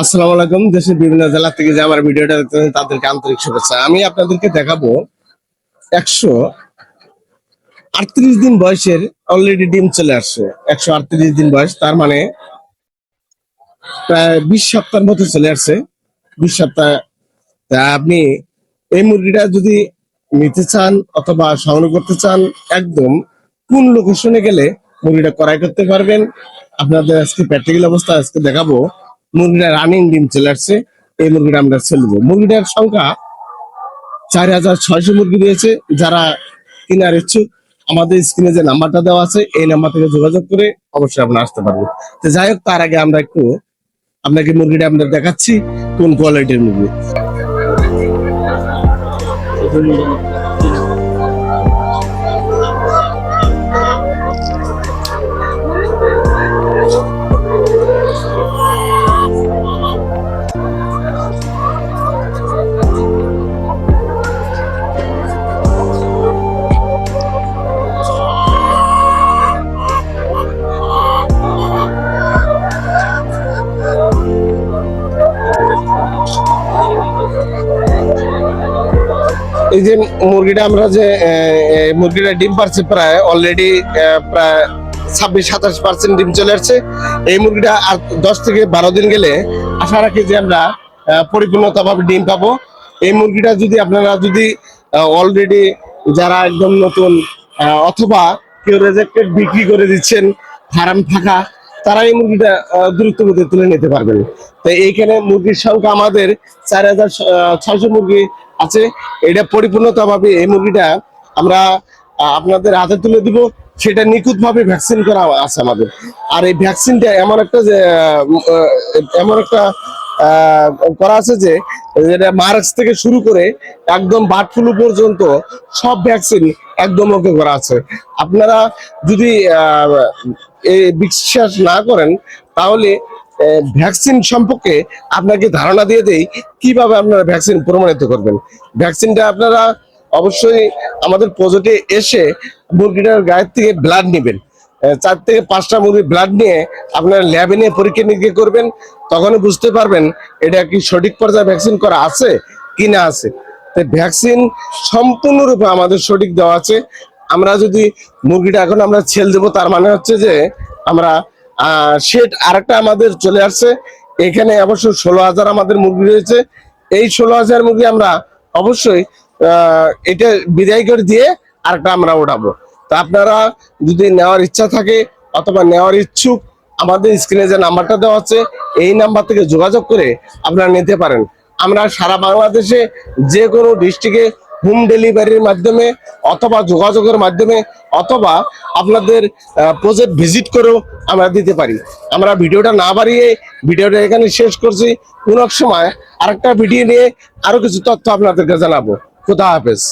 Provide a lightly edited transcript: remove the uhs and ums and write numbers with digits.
আসসালামু আলাইকুম। দেশের বিভিন্ন জেলা থেকে যে আমার ভিডিওটা দেখতেছেন তাদেরকে আন্তরিক শুভেচ্ছা। আমি আপনাদেরকে দেখাবো 138 দিন বয়সের অলরেডি ডিম চলে আসছে। 138 দিন বয়স, তার মানে প্রায় 20 সপ্তাহের মতো চলে আসছে। 20 সপ্তাহ। তা আপনি এই মুরগিটা যদি নিতে চান অথবা সংগ্রহ করতে চান, একদম কোন লোকেশনে গেলে মুরগিটা ক্রয় করতে পারবেন, আপনাদের আজকে প্র্যাকটিক্যাল অবস্থা আজকে দেখাবো। মুরগিটা রানিং ডিম চলে আসছে। এই মুরগিটা আমরা ছেড়ে দেবো। মুরগিটার সংখ্যা 4600 মুরগি দিয়েছে। যারা কেনার ইচ্ছুক, আমাদের স্ক্রিনে যে নাম্বারটা দেওয়া আছে এই নাম্বার থেকে যোগাযোগ করে অবশ্যই আপনারা আসতে পারবেন। তো যাই হোক, তার আগে আমরা একটু আপনাকে মুরগিটা আমরা দেখাচ্ছি কোন কোয়ালিটির মুরগি। এই যে মুরগিটা আমরা যে মুরগিটা ডিম পারছে প্রায় অলরেডি প্রায় 26-27% ডিম চলে আসছে। এই মুরগিটা আর 10 থেকে 12 দিন গেলে আশা রাখি যে আমরা পরিপূর্ণতাভাবে ডিম পাবো। এই মুরগিটা যদি আপনারা অলরেডি যারা একদম নতুন অথবা কেউ রেজেক্টেড বিক্রি করে দিচ্ছেন ফার্ম ফাঁকা, তারা এই মুরগিটা দ্রুত গতিতে তুলে নিতে পারবেন। তো এইখানে মুরগির সংখ্যা আমাদের 4600 মুরগি আছে। এটা পরিপূর্ণতা ভাবে এই মুরগিটা আমরা আপনাদের হাতে তুলে দিব। সেটা নিখুঁত ভাবে ভ্যাকসিন করা আছে আমাদের। আর এই ভ্যাকসিনটা এমন একটা করা আছে যে যেটা মার্কস থেকে শুরু করে একদম বার্ড ফ্লু পর্যন্ত সব ভ্যাকসিন একদম ওকে করা আছে। আপনারা যদি বিশ্বাস না করেন তাহলে ভ্যাকসিন সম্পর্কে আপনাকে ধারণা দিয়ে দেই কিভাবে আপনারা ভ্যাকসিন প্রমাণিত করবেন। ভ্যাকসিনটা আপনারা অবশ্যই আমাদের প্রজেক্টে এসে মুরগিটার গায়ের থেকে ব্লাড নেবেন। 4 থেকে 5টা মুরগির ব্লাড নিয়ে আপনারা ল্যাবে নিয়ে পরীক্ষা নিরীক্ষা করবেন। তখনই বুঝতে পারবেন এটা কি সঠিক পর্যায়ে ভ্যাকসিন করা আছে কি না আছে। তো ভ্যাকসিন সম্পূর্ণরূপে আমাদের সঠিক দেওয়া আছে। আমরা যদি মুরগিটা এখন আমরা ছেড়ে দেবো, তার মানে হচ্ছে যে আমরা শেড আরেকটা আমাদের চলে আসছে। এখানে অবশ্য 16,000 আমাদের মুরগি রয়েছে। এই 16,000 মুরগি আমরা অবশ্যই এটা বিদায় করে দিয়ে আরেকটা আমরা ওঠাবো। তা আপনারা যদি নেওয়ার ইচ্ছা থাকে অথবা নেওয়ার ইচ্ছুক, আমাদের স্ক্রিনে যে নাম্বারটা দেওয়া আছে এই নাম্বার থেকে যোগাযোগ করে আপনারা নিতে পারেন। আমরা সারা বাংলাদেশে যে কোনো ডিস্ট্রিক্টে হোম ডেলিভারির মাধ্যমে অথবা যোগাযোগের মাধ্যমে অথবা আপনাদের প্রজেক্ট ভিজিট করেও আমরা দিতে পারি। আমরা ভিডিওটা না বাড়িয়ে ভিডিওটা এখানে শেষ করছি। কোন এক সময় আরেকটা ভিডিও নিয়ে আরো কিছু তথ্য আপনাদেরকে জানাবো। খুদা হাফেজ।